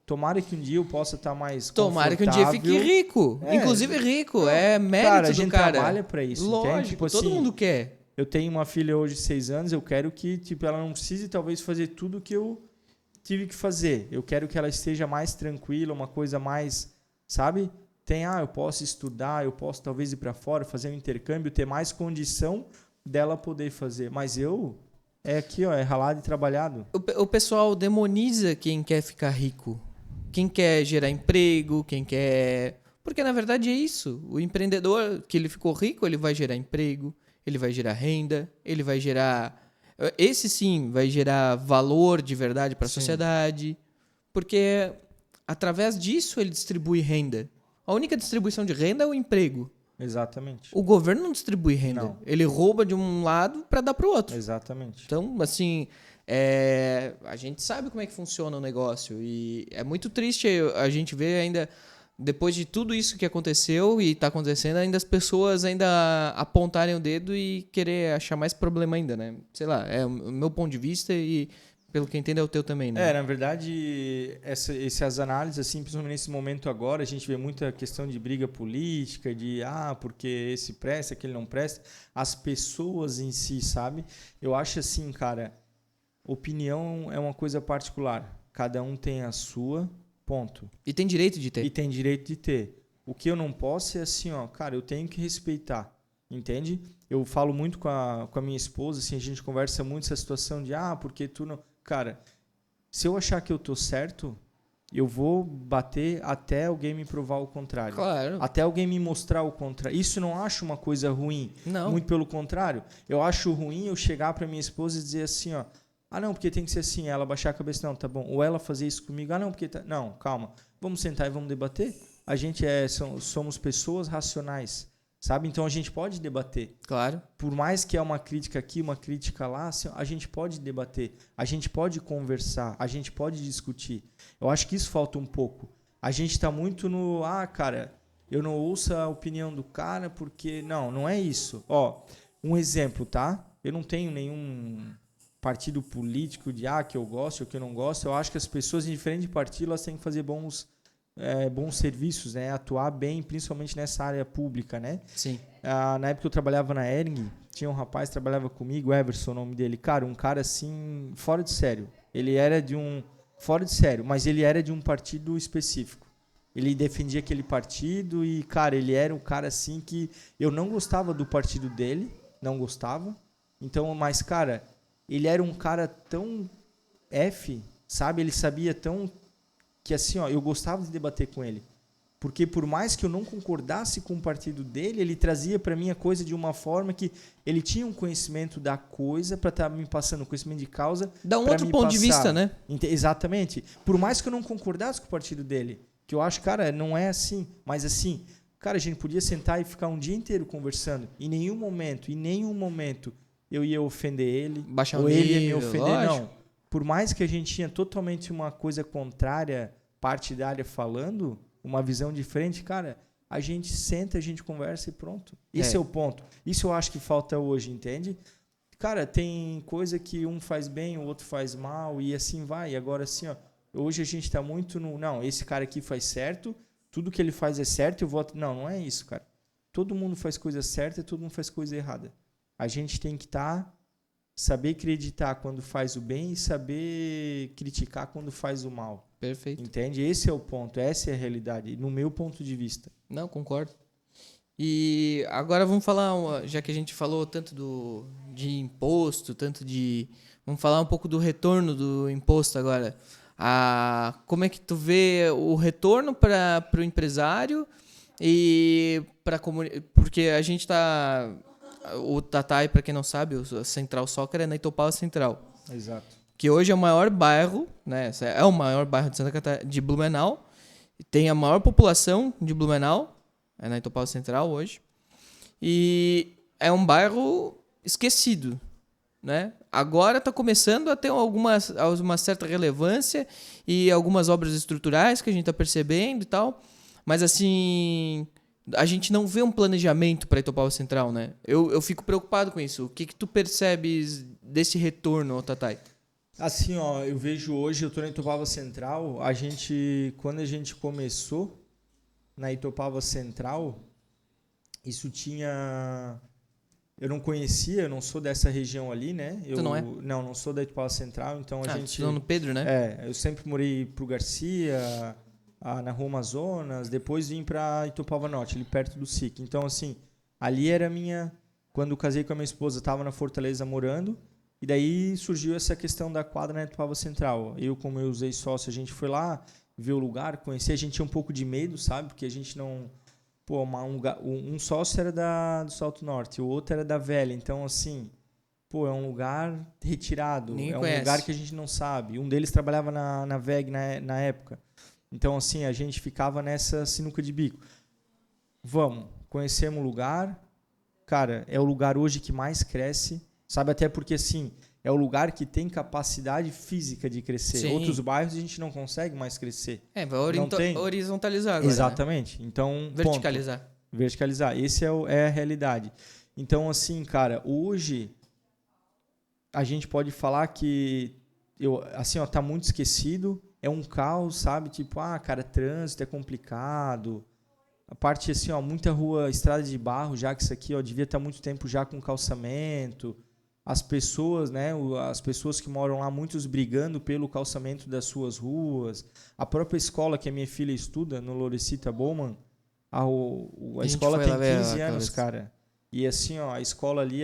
Tomara que um dia eu possa estar mais Tomara que um dia fique rico. Inclusive rico. É mérito cara, do cara. A gente trabalha pra isso. Lógico, entende? Tipo todo assim, mundo quer. Eu tenho uma filha hoje de 6 anos, eu quero que ela não precise talvez fazer tudo que eu tive que fazer. Eu quero que ela esteja mais tranquila, uma coisa mais, sabe? Eu posso estudar, eu posso talvez ir para fora, fazer um intercâmbio, ter mais condição dela poder fazer. Mas é aqui, é ralado e trabalhado. O pessoal demoniza quem quer ficar rico. Quem quer gerar emprego, quem quer... Porque, na verdade, é isso. O empreendedor, que ele ficou rico, ele vai gerar emprego, ele vai gerar renda, ele vai gerar... Esse, sim, vai gerar valor de verdade para a sociedade. Porque, através disso, ele distribui renda. A única distribuição de renda é o emprego. Exatamente. O governo não distribui renda. Não. Ele rouba de um lado para dar para o outro. Exatamente. Então, assim, a gente sabe como é que funciona o negócio. E é muito triste a gente ver ainda, depois de tudo isso que aconteceu e está acontecendo, ainda as pessoas ainda apontarem o dedo e querer achar mais problema ainda, né? Sei lá, é o meu ponto de vista e... Pelo que entendo é o teu também, né? Na verdade, essas análises, assim, principalmente nesse momento agora, a gente vê muita questão de briga política, de porque esse presta, aquele não presta. As pessoas em si, sabe? Eu acho assim, cara, opinião é uma coisa particular. Cada um tem a sua, ponto. E tem direito de ter. E tem direito de ter. O que eu não posso é assim, cara, eu tenho que respeitar. Entende? Eu falo muito com a minha esposa, assim, a gente conversa muito essa situação de, porque tu não... Cara, se eu achar que eu tô certo, eu vou bater até alguém me provar o contrário. Claro. Até alguém me mostrar o contrário. Isso não acho uma coisa ruim. Não. Muito pelo contrário. Eu acho ruim eu chegar para minha esposa e dizer assim, não, porque tem que ser assim. Ela baixar a cabeça, não, tá bom. Ou ela fazer isso comigo, não, porque... Não, calma. Vamos sentar e vamos debater? A gente somos pessoas racionais. Sabe? Então a gente pode debater. Claro. Por mais que é uma crítica aqui, uma crítica lá, assim, a gente pode debater, a gente pode conversar, a gente pode discutir. Eu acho que isso falta um pouco. A gente está muito no, cara, eu não ouço a opinião do cara porque... Não é isso. Um exemplo, tá? Eu não tenho nenhum partido político de que eu gosto ou que eu não gosto. Eu acho que as pessoas, em diferente partido, elas têm que fazer bons serviços, né? Atuar bem, principalmente nessa área pública, né? Sim. Na época que eu trabalhava na Ering, tinha um rapaz que trabalhava comigo, Everson, o nome dele. Cara, um cara assim, fora de sério. Ele era fora de sério, mas ele era de um partido específico. Ele defendia aquele partido e, cara, ele era um cara assim que eu não gostava do partido dele, não gostava. Então, mas, cara, ele era um cara tão sabe? Ele sabia tão... que assim, eu gostava de debater com ele. Porque por mais que eu não concordasse com o partido dele, ele trazia para mim a coisa de uma forma que ele tinha um conhecimento da coisa para estar me passando, conhecimento de causa. Dá um outro ponto de vista, né? Exatamente. Por mais que eu não concordasse com o partido dele, Que eu acho, cara, não é assim. Mas assim, cara, a gente podia sentar e ficar um dia inteiro conversando. Em nenhum momento eu ia ofender ele. Baixar ou o ele ia me nível, ofender, lógico. não. Por mais que a gente tinha totalmente uma coisa contrária, partidária falando, uma visão diferente, cara, a gente senta, a gente conversa e pronto. Esse é o ponto. Isso eu acho que falta hoje, entende? Cara, tem coisa que um faz bem, o outro faz mal e assim vai. E agora assim, ó, hoje a gente está muito no... Não, esse cara aqui faz certo, tudo que ele faz é certo, eu voto... Não, não é isso, cara. Todo mundo faz coisa certa e todo mundo faz coisa errada. A gente tem que saber acreditar quando faz o bem e saber criticar quando faz o mal. Perfeito. Entende? Esse é o ponto, essa é a realidade, no meu ponto de vista. Não, concordo. E agora vamos falar, já que a gente falou tanto de imposto, vamos falar um pouco do retorno do imposto agora. Como é que tu vê o retorno para o empresário e para a comunidade? Porque a gente está... O Tatai, para quem não sabe, a Central Soccer é na Itopava Central. Exato. Que hoje é o maior bairro, né? É o maior bairro de de Blumenau. Tem a maior população de Blumenau. É na Itopava Central hoje. E é um bairro esquecido, né? Agora está começando a ter uma certa relevância e algumas obras estruturais que a gente está percebendo e tal. Mas, assim, a gente não vê um planejamento para Itopava Central, né? Eu fico preocupado com isso. O que tu percebes desse retorno, Tatai? Assim, ó, eu vejo hoje, eu estou na Itopava Central, quando a gente começou na Itopava Central, isso tinha... Eu não conhecia, eu não sou dessa região ali, né? Tu não é? Não sou da Itopava Central, então a gente... no Pedro, né? Eu sempre morei pro Garcia, na Rua Amazonas, depois vim para Itopava Norte, ali perto do SIC. Então, assim, ali era minha... Quando eu casei com a minha esposa, estava na Fortaleza morando, e daí surgiu essa questão da quadra na Itopava Central. Eu, como eu usei sócio, a gente foi lá, ver o lugar, conhecer. A gente tinha um pouco de medo, sabe? Porque a gente não... Pô, um sócio era do Salto Norte, o outro era da Velha. Então, assim, pô, é um lugar retirado. Ninguém é um conhece. lugar que a gente não sabe. Um deles trabalhava na VEG na época. Então, assim, a gente ficava nessa sinuca de bico. Vamos, conhecemos o lugar. Cara, é o lugar hoje que mais cresce. Sabe, até porque, assim... É o lugar que tem capacidade física de crescer. Sim. Outros bairros a gente não consegue mais crescer. Vai horizontalizar agora. Exatamente. Né? Então, verticalizar. Ponto. Verticalizar. Esse é a realidade. Então, assim, cara, hoje a gente pode falar que tá muito esquecido. É um caos, sabe? Tipo, cara, trânsito é complicado. A parte, assim, muita rua, estrada de barro, já que isso aqui, devia estar muito tempo já com calçamento. As pessoas, né, as pessoas que moram lá, muitos brigando pelo calçamento das suas ruas. A própria escola que a minha filha estuda, no Lorecita Bowman, a escola tem 15 anos, cara. E assim, a escola ali,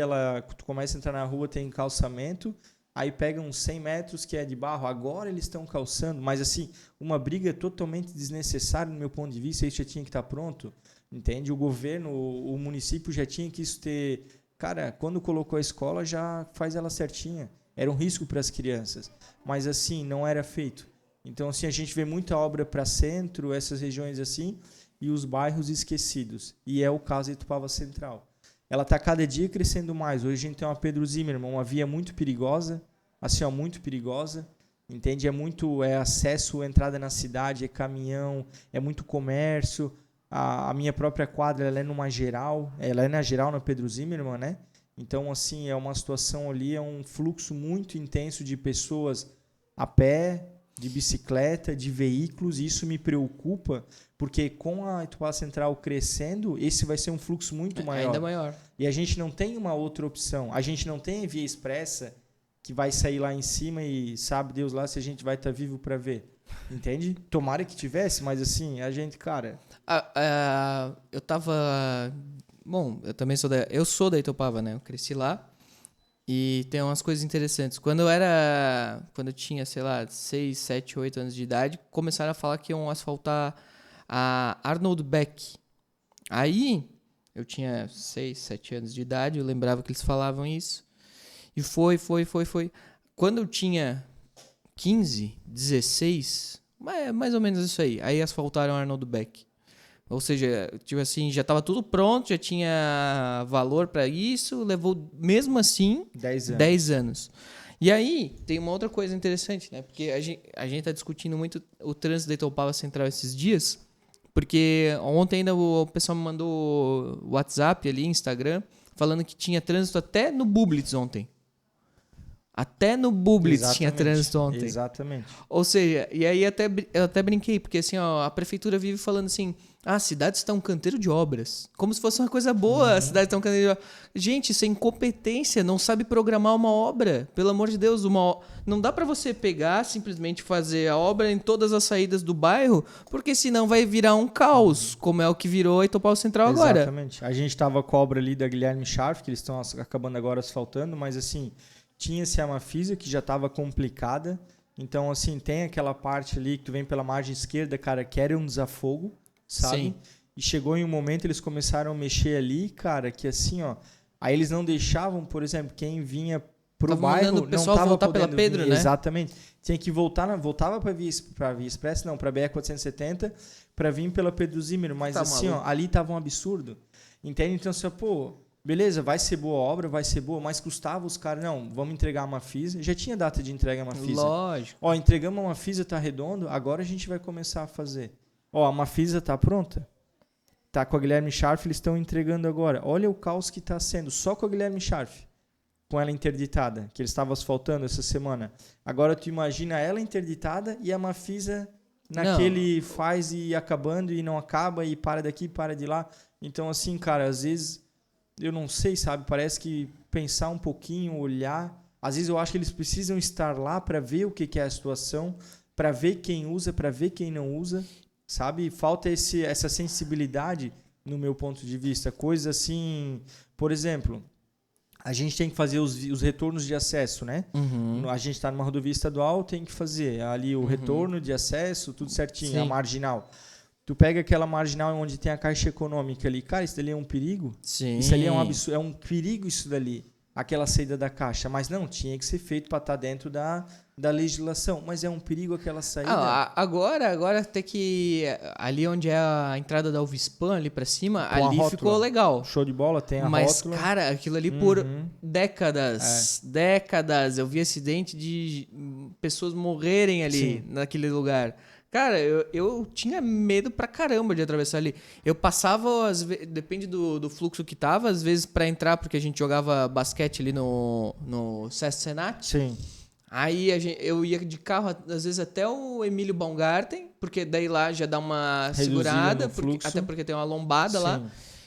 tu começa a entrar na rua, tem calçamento, aí pega uns 100 metros que é de barro. Agora eles estão calçando, mas assim, uma briga totalmente desnecessária no meu ponto de vista, isso já tinha que estar pronto, entende? O governo, o município já tinha que isso ter... Cara, quando colocou a escola, já faz ela certinha. Era um risco para as crianças. Mas, assim, não era feito. Então, assim, a gente vê muita obra para centro, essas regiões assim, e os bairros esquecidos. E é o caso da Itopava Central. Ela está cada dia crescendo mais. Hoje a gente tem uma Pedro Zimmermann, uma via muito perigosa, assim, muito perigosa. Entende? É acesso, entrada na cidade, é caminhão, é muito comércio. A minha própria quadra, ela é na geral, na Pedro Zimmermann, né? Então, assim, é uma situação ali, é um fluxo muito intenso de pessoas a pé, de bicicleta, de veículos, e isso me preocupa, porque com a Itopava Central crescendo, esse vai ser um fluxo muito maior. Ainda maior. E a gente não tem uma outra opção. A gente não tem a via expressa que vai sair lá em cima e sabe Deus lá se a gente vai estar vivo para ver. Entende? Tomara que tivesse, mas assim, a gente, cara... eu tava... Bom, eu sou da Itopava, né? Eu cresci lá e tem umas coisas interessantes. Quando eu tinha, sei lá, 6, 7, 8 anos de idade, começaram a falar que iam asfaltar a Arnold Beck. Aí, eu tinha 6, 7 anos de idade, eu lembrava que eles falavam isso. E foi. Quando eu tinha 15, 16, Mas mais ou menos isso aí. Aí asfaltaram Arnoldo Beck. Ou seja, tipo assim, já estava tudo pronto, já tinha valor para isso, levou mesmo assim 10 anos. 10 anos. E aí, tem uma outra coisa interessante, né? Porque a gente tá discutindo muito o trânsito da Itaupava Central esses dias, porque ontem ainda o pessoal me mandou o WhatsApp ali, Instagram, falando que tinha trânsito até no Bublitz ontem. Até no Bublitz tinha trânsito ontem. Exatamente. Ou seja, e aí eu até brinquei, porque assim, ó, a prefeitura vive falando assim, a cidade está um canteiro de obras. Como se fosse uma coisa boa, a cidade está um canteiro de obras. Gente, isso é incompetência, não sabe programar uma obra. Pelo amor de Deus, não dá para você pegar, simplesmente fazer a obra em todas as saídas do bairro, porque senão vai virar um caos, como é o que virou a Itaupava Central agora. Exatamente. A gente tava com a obra ali da Guilherme Scharf, que eles estão acabando agora asfaltando, mas assim, tinha-se a Mafisa, que já estava complicada. Então, assim, tem aquela parte ali que tu vem pela margem esquerda, cara, que era um desafogo, sabe? Sim. E chegou em um momento, eles começaram a mexer ali, cara, que assim, ó... Aí eles não deixavam, por exemplo, quem vinha pro bairro mandando o pessoal não tava voltar pela podendo Pedro, vir. né? Exatamente. Tinha que voltar, voltava para Via Expressa, não, para BR-470, para vir pela Pedro Zímero. Mas Tá assim, maluco. ó, ali tava um absurdo. Entende? Então, assim, ó, pô, beleza, vai ser boa a obra, vai ser boa, mas custava os caras, não, vamos entregar uma Mafisa. Já tinha data de entrega a Mafisa. Lógico. Ó, entregamos a Mafisa, tá redondo, agora a gente vai começar a fazer. Ó, a Mafisa tá pronta. Tá com a Guilherme Scharf, eles estão entregando agora. Olha o caos que tá sendo, só com a Guilherme Scharf. Com ela interditada, que eles estavam asfaltando essa semana. Agora tu imagina ela interditada e a Mafisa naquele faz e acabando e não acaba e para daqui, para de lá. Então, assim, cara, às vezes, eu não sei, sabe? Parece que pensar um pouquinho, olhar. Às vezes eu acho que eles precisam estar lá para ver o que é a situação, para ver quem usa, para ver quem não usa, sabe? Falta essa sensibilidade, no meu ponto de vista. Coisas assim, por exemplo, a gente tem que fazer os retornos de acesso, né? Uhum. A gente está numa rodovia estadual, tem que fazer ali o retorno de acesso, tudo certinho, Sim. a marginal. Tu pega aquela marginal onde tem a caixa econômica ali, cara, isso dali é um perigo. Sim. Isso ali é um absurdo, é um perigo isso dali, aquela saída da caixa. Mas não, tinha que ser feito para estar dentro da legislação. Mas é um perigo aquela saída. Agora até que ali onde é a entrada da UFSPAM, ali pra cima, Com a ali rótula. ficou legal. Show de bola, tem a Mas, rótula. cara, aquilo ali por décadas, eu vi acidente de pessoas morrerem ali Sim. naquele lugar. Cara, eu tinha medo pra caramba de atravessar ali. Eu passava, depende do fluxo que tava, às vezes pra entrar, porque a gente jogava basquete ali no Sesc Senat. Sim. Aí eu ia de carro, às vezes até o Emílio Baumgarten, porque daí lá já dá uma Reduzida segurada, no fluxo. até porque tem uma lombada Sim. lá.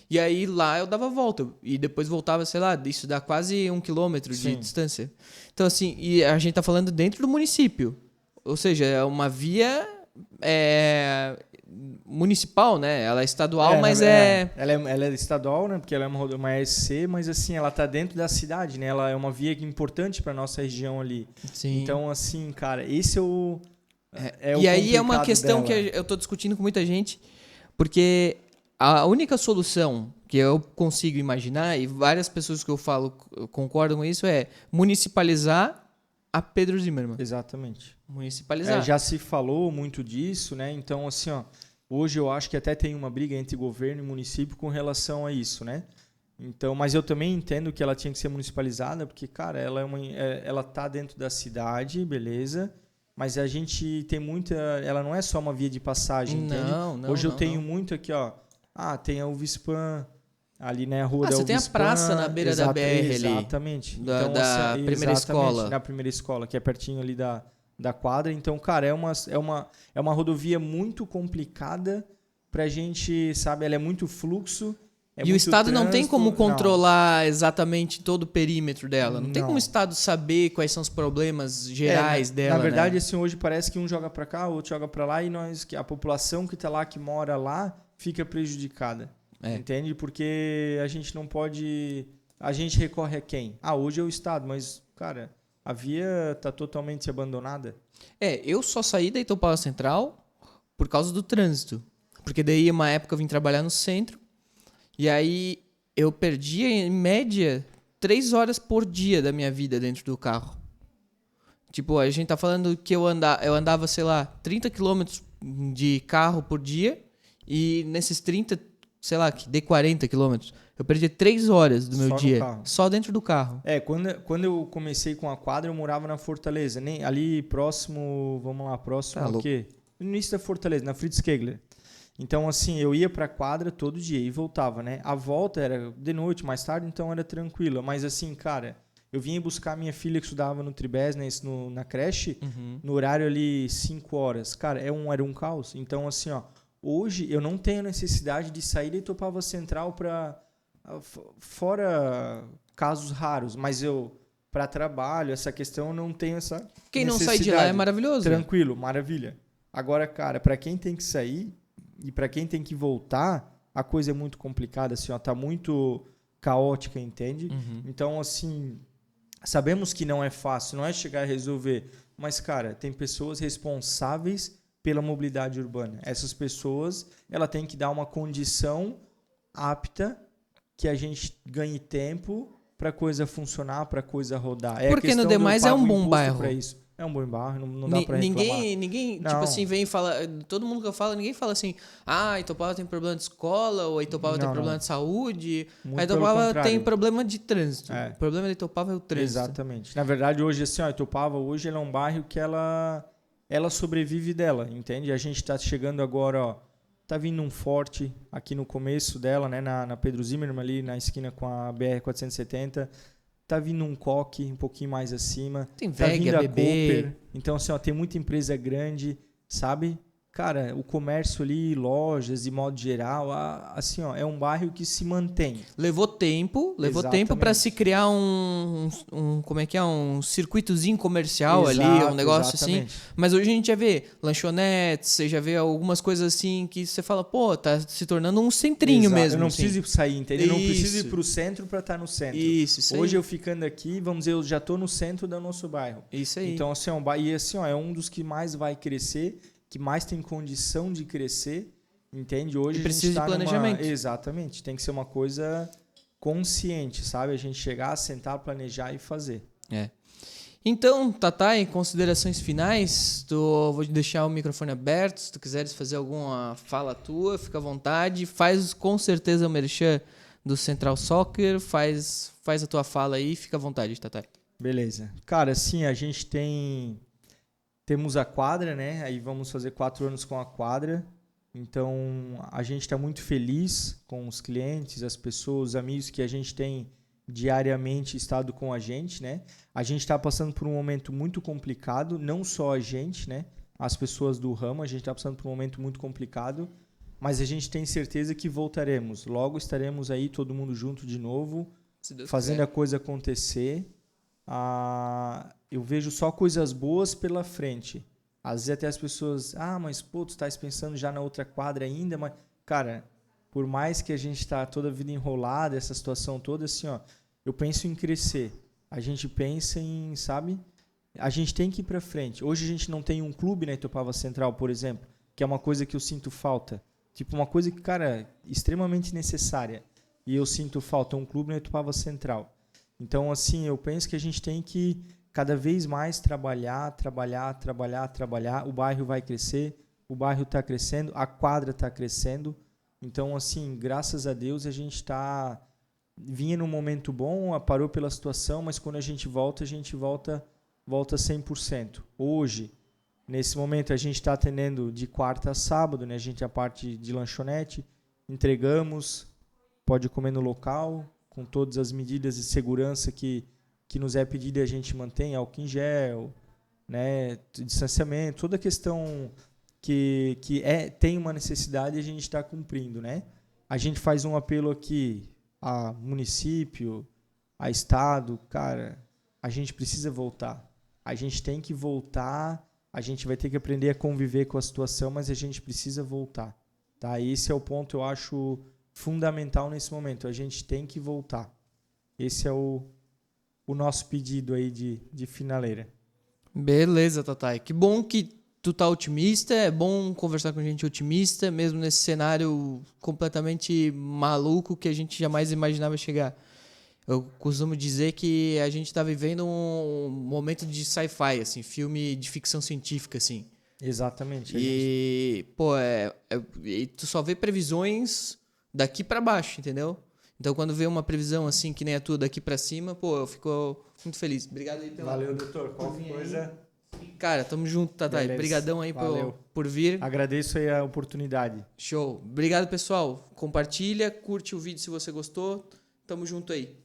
E aí lá eu dava volta. E depois voltava, sei lá, isso dá quase 1 quilômetro de Sim. distância. Então, assim, e a gente tá falando dentro do município. Ou seja, é uma via municipal, né? Ela é estadual, mas Ela é estadual, né? Porque ela é uma SC, mas assim, ela tá dentro da cidade, né? Ela é uma via importante para nossa região ali. Sim. Então, assim, cara, esse é o e aí é uma complicado questão dela. que eu tô discutindo com muita gente, porque a única solução que eu consigo imaginar, e várias pessoas que eu falo concordam com isso, é municipalizar a Pedro Zimmermann. Exatamente. Municipalizar. Já se falou muito disso, né? Então, assim, ó, hoje eu acho que até tem uma briga entre governo e município com relação a isso, né? Então, mas eu também entendo que ela tinha que ser municipalizada, porque, cara, ela tá dentro da cidade, beleza, mas a gente tem muita... Ela não é só uma via de passagem, entende? Não, Hoje eu não, tenho não. muito aqui, ó, tem a UFSPAM, ali na rua da você tem a UFSPAM, praça na beira da BR ali. Exatamente. Da Então, primeira escola. Na primeira escola, que é pertinho ali da quadra. Então, cara, é uma rodovia muito complicada pra gente, sabe? Ela é muito fluxo. E o Estado não tem como não. controlar exatamente todo o perímetro dela. Não tem Não. como o Estado saber quais são os problemas gerais dela. Na verdade, né? assim, hoje parece que um joga pra cá, o outro joga pra lá, e a população que tá lá, que mora lá, fica prejudicada. Entende? Porque a gente não pode... A gente recorre a quem? Hoje é o Estado, mas, cara, a via tá totalmente abandonada. Eu só saí da Itaupava Central por causa do trânsito. Porque daí, uma época, eu vim trabalhar no centro. E aí, eu perdia, em média, 3 horas por dia da minha vida dentro do carro. Tipo, a gente tá falando que eu andava, sei lá, 30 quilômetros de carro por dia e nesses 30, sei lá, que dê 40 quilômetros, eu perdi 3 horas do meu Só no dia carro. só dentro do carro. Quando eu comecei com a quadra, eu morava na Fortaleza, nem ali próximo, vamos lá, próximo Tá ao louco. quê? No início da Fortaleza, na Fritz Kegler. Então, assim, eu ia pra quadra todo dia e voltava, né? A volta era de noite, mais tarde, então era tranquila. Mas, assim, cara, eu vinha buscar minha filha que estudava no Tribés, né, na creche, no horário ali 5 horas. Cara, era um caos. Então, assim, ó, hoje eu não tenho necessidade de sair de Itopava Central pra... Fora casos raros, mas para trabalho, essa questão, eu não tenho essa Quem não sai necessidade. de lá é maravilhoso. Tranquilo, maravilha. Agora, cara, para quem tem que sair e para quem tem que voltar, a coisa é muito complicada, assim, ó, tá muito caótica, entende? Então, assim, sabemos que não é fácil, não é chegar a resolver, mas, cara, tem pessoas responsáveis pela mobilidade urbana. Essas pessoas, ela tem que dar uma condição apta que a gente ganhe tempo para a coisa funcionar, para a coisa rodar. Porque no demais é um bom bairro. Pra isso. É um bom bairro, não dá para reclamar. Ninguém Não. tipo assim, vem e fala... Todo mundo que eu falo, ninguém fala assim, Itopava tem problema de escola, ou Itopava tem problema de saúde. Muito A Itopava pelo tem contrário. problema de trânsito. É. O problema de Itopava é o trânsito. Exatamente. Na verdade, hoje, assim, ó, Itopava hoje ela é um bairro que ela sobrevive dela, entende? A gente está chegando agora, ó, tá vindo um forte aqui no começo dela, né, na Pedro Zimmermann, ali na esquina com a BR-470. Tá vindo um coque um pouquinho mais acima. Tem Tá Vega, vindo a BB. Cooper. Então, assim, ó, tem muita empresa grande, sabe? Cara, o comércio ali, lojas, de modo geral, assim, ó, é um bairro que se mantém. Levou tempo Exatamente. para se criar como é que é, um circuitozinho comercial ali, um negócio exatamente. assim. Mas hoje a gente já vê lanchonetes, você já vê algumas coisas assim que você fala, pô, tá se tornando um centrinho Exato. mesmo. Eu não assim. preciso sair, entendeu? Eu não preciso Isso. ir pro centro para estar no centro. Isso Hoje aí. eu ficando aqui, vamos dizer, eu já tô no centro do nosso bairro. Isso aí. Então, assim, ó, e assim, ó, é um dos que mais vai crescer, que mais tem condição de crescer, entende? Hoje E a precisa gente de tá planejamento. Exatamente. Tem que ser uma coisa consciente, sabe? A gente chegar, sentar, planejar e fazer. É. Então, Tatá, em considerações finais, vou deixar o microfone aberto. Se tu quiseres fazer alguma fala tua, fica à vontade. Faz com certeza o merchan do Central Soccer. Faz a tua fala aí, fica à vontade, Tatá. Beleza. Cara, assim, a gente temos a quadra, né? Aí vamos fazer 4 anos com a quadra. Então, a gente está muito feliz com os clientes, as pessoas, os amigos que a gente tem diariamente estado com a gente, né? A gente está passando por um momento muito complicado, não só a gente, né? As pessoas do ramo, a gente está passando por um momento muito complicado, mas a gente tem certeza que voltaremos. Logo estaremos aí, todo mundo junto de novo, fazendo a coisa acontecer. Eu vejo só coisas boas pela frente. Às vezes até as pessoas, mas pô, tu estás pensando já na outra quadra ainda, mas, cara, por mais que a gente está toda a vida enrolada, essa situação toda, assim, ó, eu penso em crescer. A gente pensa em, sabe, a gente tem que ir para frente. Hoje a gente não tem um clube na Itopava Central, por exemplo, que é uma coisa que eu sinto falta. Tipo, uma coisa que, cara, extremamente necessária. E eu sinto falta, um clube na Itopava Central. Então, assim, eu penso que a gente tem que cada vez mais trabalhar. O bairro vai crescer, o bairro está crescendo, a quadra está crescendo. Então, assim, graças a Deus a gente vinha num momento bom, parou pela situação, mas quando a gente volta 100%. Hoje, nesse momento, a gente está atendendo de quarta a sábado, né? A gente a parte de lanchonete, entregamos, pode comer no local, com todas as medidas de segurança que nos é pedido, a gente mantém álcool em gel, né, distanciamento, toda a questão que tem uma necessidade e a gente está cumprindo, né? A gente faz um apelo aqui a município, a estado, cara, a gente precisa voltar. A gente tem que voltar, a gente vai ter que aprender a conviver com a situação, mas a gente precisa voltar, tá? Esse é o ponto, eu acho, fundamental nesse momento. A gente tem que voltar. Esse é o nosso pedido aí de finaleira. Beleza, Tatai. Que bom que tu tá otimista. É bom conversar com gente otimista, mesmo nesse cenário completamente maluco que a gente jamais imaginava chegar. Eu costumo dizer que a gente tá vivendo um momento de sci-fi, assim, filme de ficção científica, assim. Exatamente. E, pô, e tu só vê previsões daqui pra baixo, entendeu? Então, quando vê uma previsão assim, que nem a tua daqui pra cima, pô, eu fico muito feliz. Obrigado aí pela... Valeu, doutor. Qualquer coisa... Cara, tamo junto, Tatai. Obrigadão aí por vir. Agradeço aí a oportunidade. Show. Obrigado, pessoal. Compartilha, curte o vídeo se você gostou. Tamo junto aí.